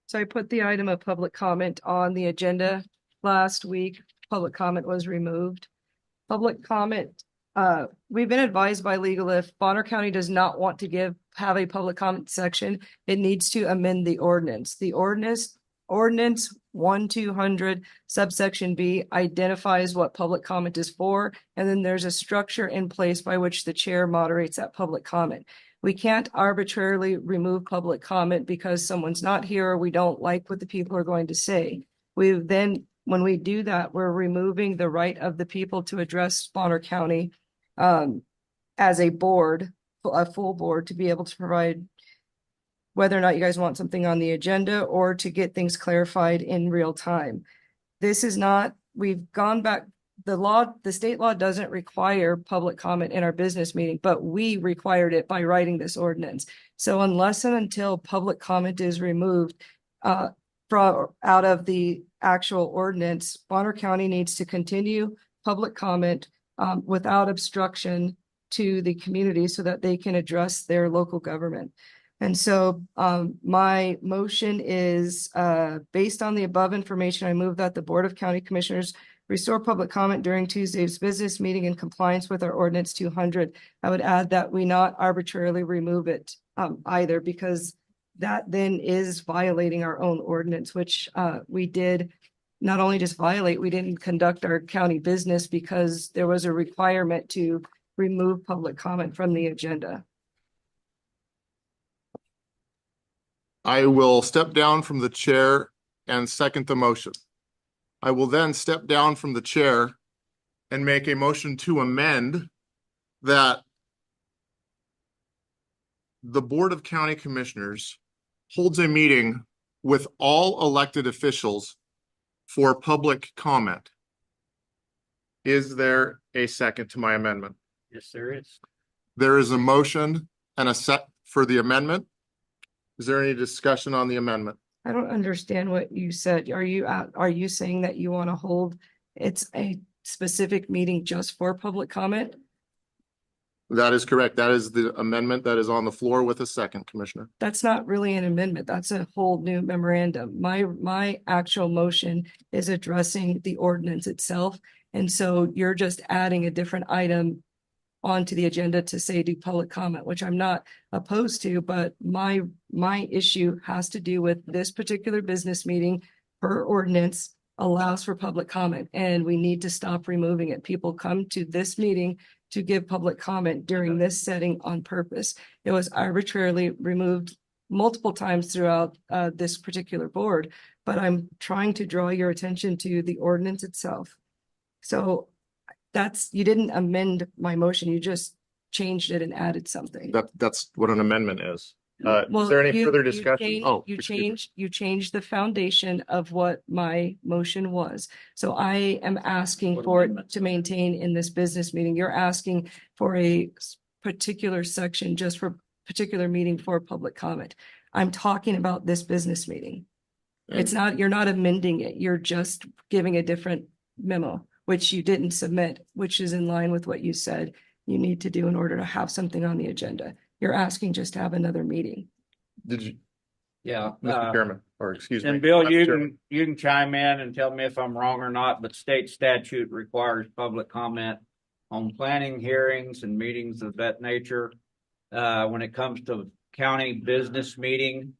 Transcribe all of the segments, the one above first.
So I put the item of public comment on the agenda last week. Public comment was removed. Public comment, we've been advised by legal if Bonner County does not want to have a public comment section, it needs to amend the ordinance. The ordinance 1-200 subsection B identifies what public comment is for, and then there's a structure in place by which the chair moderates that public comment. We can't arbitrarily remove public comment because someone's not here or we don't like what the people are going to say. When we do that, we're removing the right of the people to address Bonner County as a board, a full board, to be able to provide whether or not you guys want something on the agenda or to get things clarified in real time. This is not, we've gone back, the state law doesn't require public comment in our business meeting, but we required it by writing this ordinance. So unless and until public comment is removed out of the actual ordinance, Bonner County needs to continue public comment without obstruction to the community so that they can address their local government. And so my motion is based on the above information, I move that the Board of County Commissioners restore public comment during Tuesday's business meeting in compliance with our ordinance 200. I would add that we not arbitrarily remove it either, because that then is violating our own ordinance, which we did not only just violate, we didn't conduct our county business because there was a requirement to remove public comment from the agenda. I will step down from the chair and second the motion. I will then step down from the chair and make a motion to amend that the Board of County Commissioners holds a meeting with all elected officials for public comment. Is there a second to my amendment? Yes, there is. There is a motion and a set for the amendment. Is there any discussion on the amendment? I don't understand what you said. Are you saying that you want to hold it's a specific meeting just for public comment? That is correct. That is the amendment that is on the floor with a second, Commissioner. That's not really an amendment. That's a whole new memorandum. My actual motion is addressing the ordinance itself. And so you're just adding a different item onto the agenda to say do public comment, which I'm not opposed to, but my issue has to do with this particular business meeting per ordinance allows for public comment, and we need to stop removing it. People come to this meeting to give public comment during this setting on purpose. It was arbitrarily removed multiple times throughout this particular board, but I'm trying to draw your attention to the ordinance itself. So you didn't amend my motion, you just changed it and added something. That's what an amendment is. Is there any further discussion? You changed the foundation of what my motion was. So I am asking for it to maintain in this business meeting. You're asking for a particular section just for particular meeting for public comment. I'm talking about this business meeting. You're not amending it. You're just giving a different memo, which you didn't submit, which is in line with what you said you need to do in order to have something on the agenda. You're asking just to have another meeting. Did you? Yeah. Mr. Chairman, or excuse me. And Bill, you can chime in and tell me if I'm wrong or not, but state statute requires public comment on planning hearings and meetings of that nature. When it comes to county business meeting,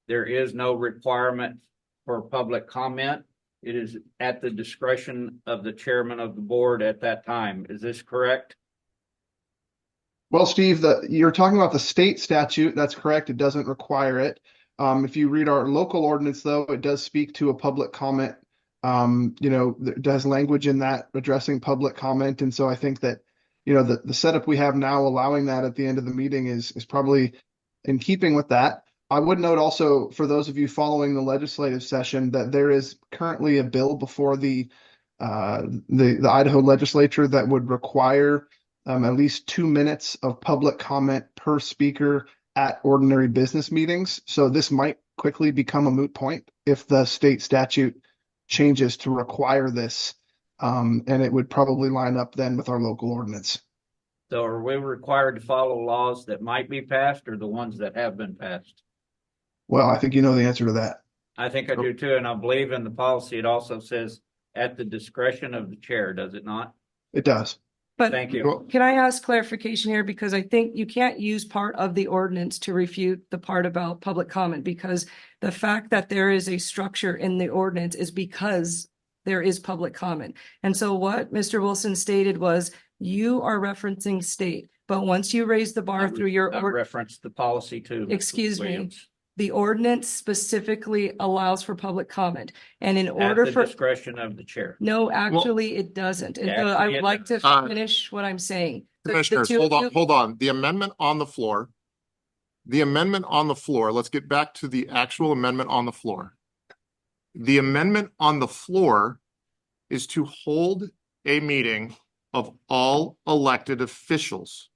there is no requirement for public comment. It is at the discretion of the chairman of the board at that time. Is this correct? Well, Steve, you're talking about the state statute. That's correct. It doesn't require it. If you read our local ordinance, though, it does speak to a public comment. It does language in that addressing public comment. And so I think that, the setup we have now allowing that at the end of the meeting is probably in keeping with that. I would note also, for those of you following the legislative session, that there is currently a bill before the Idaho legislature that would require at least 2 minutes of public comment per speaker at ordinary business meetings. So this might quickly become a moot point if the state statute changes to require this. And it would probably line up then with our local ordinance. So are we required to follow laws that might be passed or the ones that have been passed? Well, I think you know the answer to that. I think I do too, and I believe in the policy, it also says at the discretion of the chair, does it not? It does. But Thank you. can I ask clarification here? Because I think you can't use part of the ordinance to refute the part about public comment, because the fact that there is a structure in the ordinance is because there is public comment. And so what Mr. Wilson stated was, you are referencing state, but once you raise the bar through your I referenced the policy too. Mr. Excuse me. Williams. the ordinance specifically allows for public comment. And in At order the for, discretion of the chair. no, actually, it doesn't. And so I Actually, would it like to does. finish what I'm saying. The Commissioners, two of you- hold on. The amendment on the floor. The amendment on the floor, let's get back to the actual amendment on the floor. The amendment on the floor is to hold a meeting of all elected officials.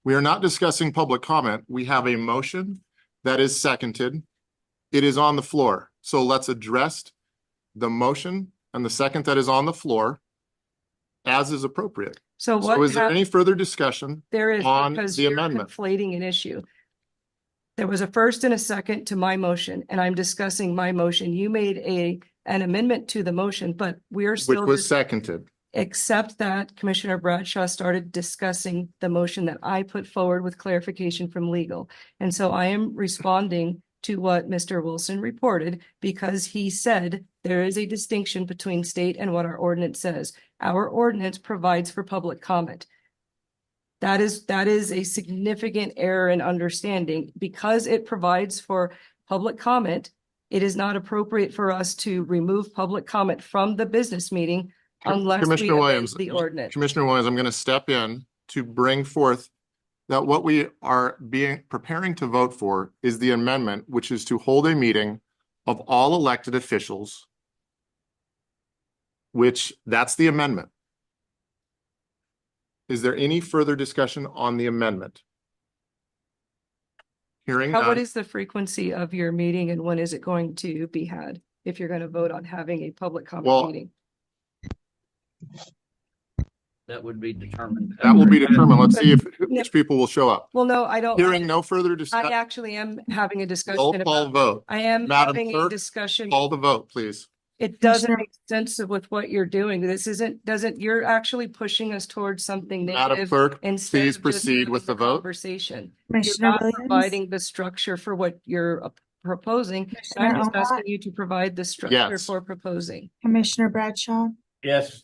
We are not discussing public comment. We have a motion that is seconded. It is on the floor. So let's address the motion and the second that is on the floor as is appropriate. So So what is there any further discussion? there is, on because the you're amendment? conflating an issue. There was a first and a second to my motion, and I'm discussing my motion. You made an amendment to the motion, but we're Which still, was seconded. except that Commissioner Bradshaw started discussing the motion that I put forward with clarification from legal. And so I am responding to what Mr. Wilson reported, because he said there is a distinction between state and what our ordinance says. Our ordinance provides for public comment. That is a significant error in understanding. Because it provides for public comment, it is not appropriate for us to remove public comment from the business meeting unless we Commissioner amend Williams, the ordinance. Commissioner Williams, I'm going to step in to bring forth that what we are preparing to vote for is the amendment, which is to hold a meeting of all elected officials, which that's the amendment. Is there any further discussion on the amendment? Hearing What none. is the frequency of your meeting and when is it going to be had? If you're going to vote on having a public Well, comment meeting? That would be determined. That will be determined. Let's see if which people will show up. Well, no, I don't. Hearing no further I discussion, actually am having a roll discussion call about, vote. I am Madam having a Clerk, discussion. Call the vote, please. It doesn't Commissioner- make sense with what you're doing. This you're actually pushing us towards something Madam negative. Clerk, Instead please of just proceed having with the vote. Conversation. Commissioner You're not Williams? providing the structure for what you're proposing. Commissioner I'm just asking Omodt? you to provide the structure Yes. for proposing. Commissioner Bradshaw? Yes,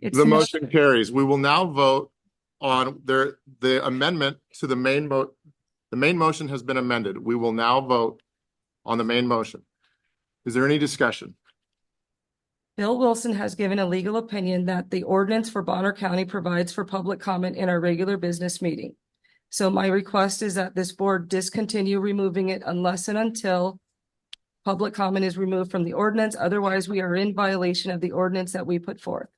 It's The not- motion carries. We will now vote on the amendment to the main vote. The main motion has been amended. We will now vote on the main motion. Is there any discussion? Bill Wilson has given a legal opinion that the ordinance for Bonner County provides for public comment in our regular business meeting. So my request is that this board discontinue removing it unless and until public comment is removed from the ordinance. Otherwise, we are in violation of the ordinance that we put forth.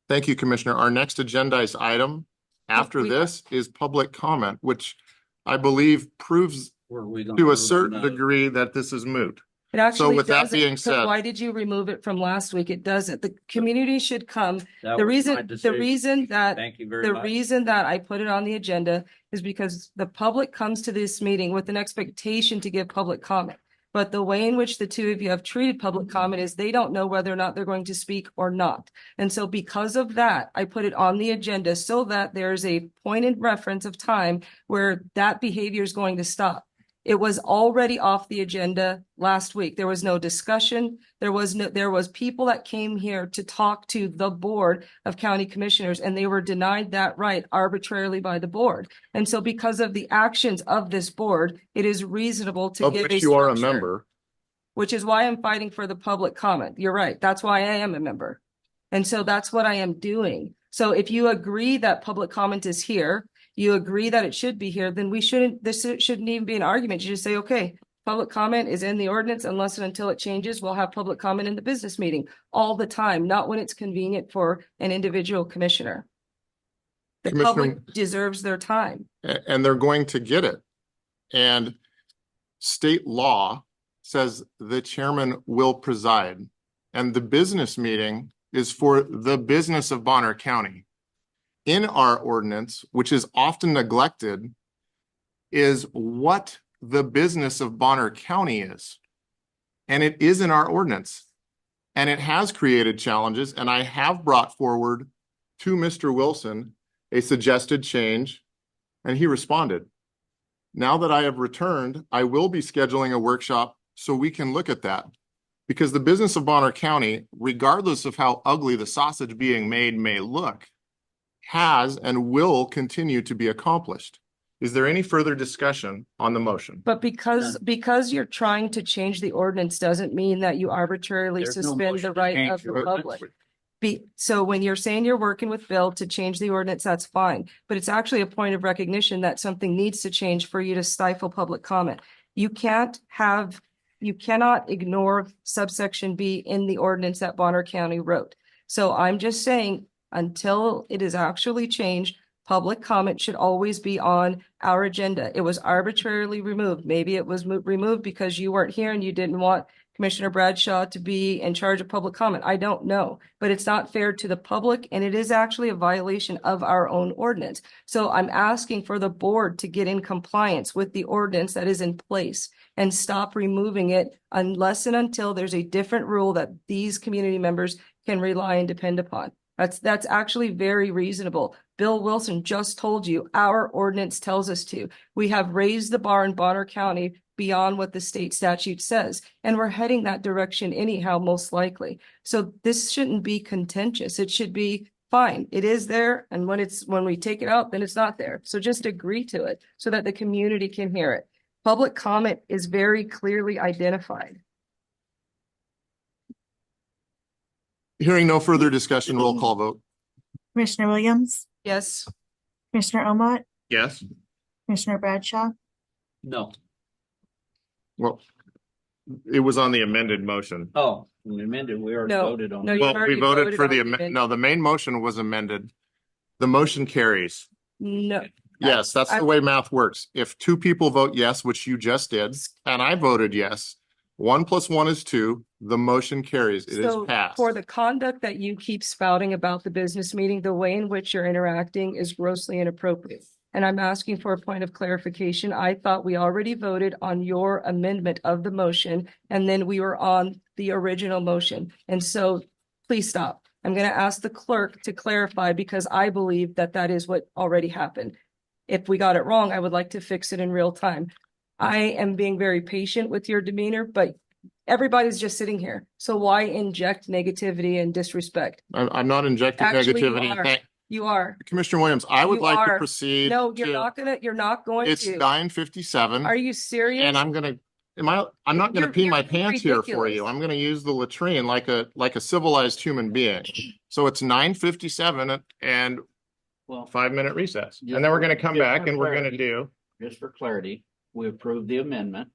Thank you, Commissioner. Our next agendized item after we- this is public comment, which I believe proves were we gonna to a vote on certain that? degree that this is moot. It actually with that doesn't, being because said- why did you remove it from last week? It doesn't. The community should come. That The was my reason decision. that Thank you very the much. reason that I put it on the agenda is because the public comes to this meeting with an expectation to give public comment. But the way in which the two of you have treated public comment is they don't know whether or not they're going to speak or not. And so because of that, I put it on the agenda so that there's a point in reference of time where that behavior is going to stop. It was already off the agenda last week. There was no discussion. There was people that came here to talk to the Board of County Commissioners, and they were denied that right arbitrarily by the board. And so because of the actions of this board, it is reasonable to Of give a which you are a structure, member. which is why I'm fighting for the public comment. You're right. That's why I am a member. And so that's what I am doing. So if you agree that public comment is here, you agree that it should be here, then this shouldn't even be an argument. You just say, okay, public comment is in the ordinance unless and until it changes. We'll have public comment in the business meeting all the time, not when it's convenient for an individual commissioner. The Commissioner- public deserves their time. And they're going to get it. And state law says the chairman will preside. And the business meeting is for the business of Bonner County. In our ordinance, which is often neglected, is what the business of Bonner County is. And it is in our ordinance. And it has created challenges, and I have brought forward to Mr. Wilson a suggested change, and he responded. Now that I have returned, I will be scheduling a workshop so we can look at that. Because the business of Bonner County, regardless of how ugly the sausage being made may look, has and will continue to be accomplished. Is there any further discussion on the motion? But because you're trying to change the ordinance doesn't mean that you arbitrarily There's no suspend motion the to right change of the the ordinance. public. So when you're saying you're working with Bill to change the ordinance, that's fine. But it's actually a point of recognition that something needs to change for you to stifle public comment. You cannot ignore subsection B in the ordinance that Bonner County wrote. So I'm just saying, until it is actually changed, public comment should always be on our agenda. It was arbitrarily removed. Maybe it was removed because you weren't here and you didn't want Commissioner Bradshaw to be in charge of public comment. I don't know, but it's not fair to the public, and it is actually a violation of our own ordinance. So I'm asking for the board to get in compliance with the ordinance that is in place and stop removing it unless and until there's a different rule that these community members can rely and depend upon. That's actually very reasonable. Bill Wilson just told you our ordinance tells us to. We have raised the bar in Bonner County beyond what the state statute says, and we're heading that direction anyhow, most likely. So this shouldn't be contentious. It should be fine. It is there, and when we take it out, then it's not there. So just agree to it so that the community can hear it. Public comment is very clearly identified. Hearing no further discussion, roll call vote. Commissioner Williams, Yes. Commissioner Omodt, Yes. Commissioner Bradshaw, No. Well, it was on the amended motion. Oh, we amended, we already No, voted on no, it. you Well, we already voted for on the, the amendment. no, the main motion was amended. The motion carries. No. Yes, that's the way math works. If two people vote yes, which you just did, and I voted yes, 1 + 1 is 2, the motion carries. It is So passed. for the conduct that you keep spouting about the business meeting, the way in which you're interacting is grossly inappropriate. And I'm asking for a point of clarification. I thought we already voted on your amendment of the motion, and then we were on the original motion. And so please stop. I'm going to ask the clerk to clarify because I believe that that is what already happened. If we got it wrong, I would like to fix it in real time. I am being very patient with your demeanor, but everybody's just sitting here. So why inject negativity and disrespect? I'm not injecting Actually, you negativity. are. You are. Commissioner Williams, I would You like to are. proceed. No, you're to- not going It's to. 9:57. Are you serious? And I'm not gonna pee my You're pants here for ridiculous. you. I'm gonna use the latrine like a civilized human being. So it's 9:57 and Well, 5-minute recess. Just And then we're for- gonna come just back for and we're gonna clarity. do, just for clarity, we approved the amendment.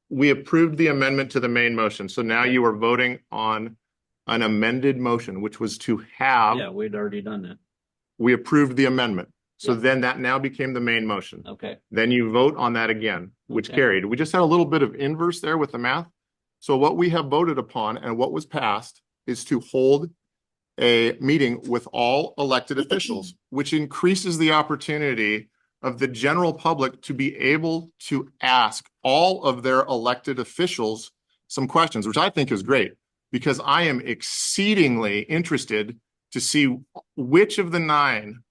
we approved the amendment to the main motion. So now you are voting on an amended motion, which was to have, Yeah, we'd already done that. we approved the amendment. So Yeah. then that now became the main motion. Okay. Then you vote on that again, which Okay. carried. We just had a little bit of inverse there with the math. So what we have voted upon and what was passed is to hold a meeting with all elected officials, which increases the opportunity of the general public to be able to ask all of their elected officials some questions, which I think is great, because I am exceedingly interested to see which of the 9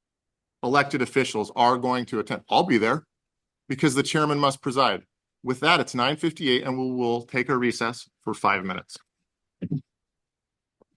elected officials are going to attend. I'll be there because the chairman must preside. With that, it's 9:58 and we will take a recess for 5 minutes.